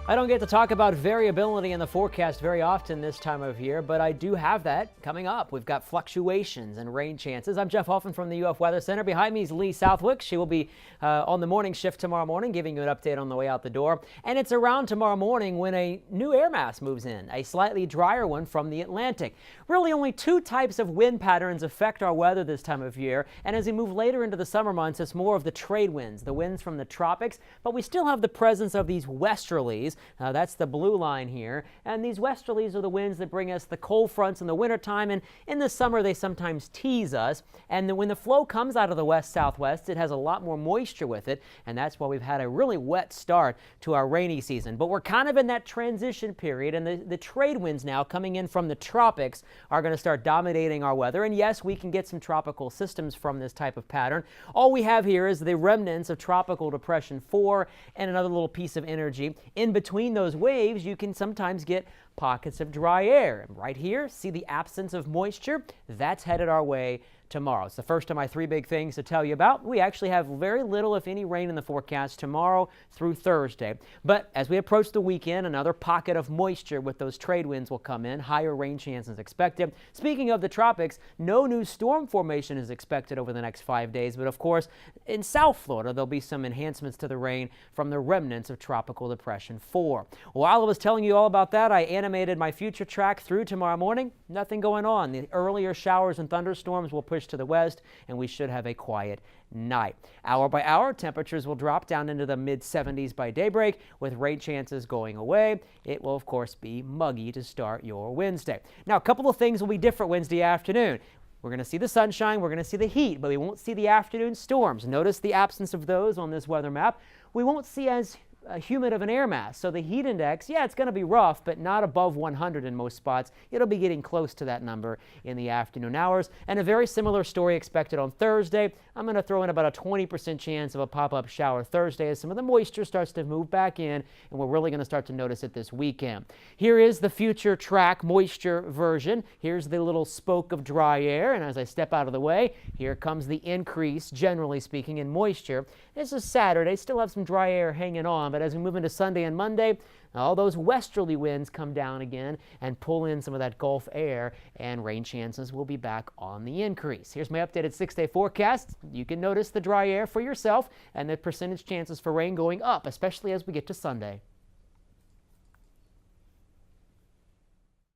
I don't get to talk about variability in the forecast very often this time of year, but I do have that coming up. We've got fluctuations and rain chances. I'm Jeff Hoffman from the UF Weather Center. Behind me is Lee Southwick. She will be on the morning shift tomorrow morning, giving you an update on the way out the door. And it's around tomorrow morning when a new air mass moves in, a slightly drier one from the Atlantic. Really only two types of wind patterns affect our weather this time of year. And as we move later into the summer months, it's more of the trade winds, the winds from the tropics. But we still have the presence of these westerlies. That's the blue line here. And these westerlies are the winds that bring us the cold fronts in the wintertime. And in the summer, they sometimes tease us. And when the flow comes out of the west-southwest, it has a lot more moisture with it. And that's why we've had a really wet start to our rainy season. But we're kind of in that transition period. And the trade winds now coming in from the tropics are going to start dominating our weather. And yes, we can get some tropical systems from this type of pattern. All we have here is the remnants of Tropical Depression 4 and another little piece of energy. In between those waves, you can sometimes get pockets of dry air. And right here, see the absence of moisture? That's headed our way tomorrow. It's the first of my three big things to tell you about. We actually have very little, if any, rain in the forecast tomorrow through Thursday. But as we approach the weekend, another pocket of moisture with those trade winds will come in. Higher rain chances expected. Speaking of the tropics, no new storm formation is expected over the next 5 days. But of course, in South Florida, there'll be some enhancements to the rain from the remnants of Tropical Depression 4. While I was telling you all about that, I animated my future track through tomorrow morning. Nothing going on. The earlier showers and thunderstorms will push to the west, and we should have a quiet night. Hour by hour, temperatures will drop down into the mid-70s by daybreak, with rain chances going away. It will, of course, be muggy to start your Wednesday. Now, a couple of things will be different Wednesday afternoon. We're going to see the sunshine, we're going to see the heat, but we won't see the afternoon storms. Notice the absence of those on this weather map. We won't see as humid of an air mass. So the heat index, yeah, it's going to be rough, but not above 100 in most spots. It'll be getting close to that number in the afternoon hours. And a very similar story expected on Thursday. I'm going to throw in about a 20% chance of a pop-up shower Thursday as some of the moisture starts to move back in, and we're really going to start to notice it this weekend. Here is the future track moisture version. Here's the little spoke of dry air, and as I step out of the way, here comes the increase, generally speaking, in moisture. This is Saturday. Still have some dry air hanging on, but as we move into Sunday and Monday, all those westerly winds come down again and pull in some of that Gulf air, and rain chances will be back on the increase. Here's my updated 6-day forecast. You can notice the dry air for yourself and the percentage chances for rain going up, especially as we get to Sunday.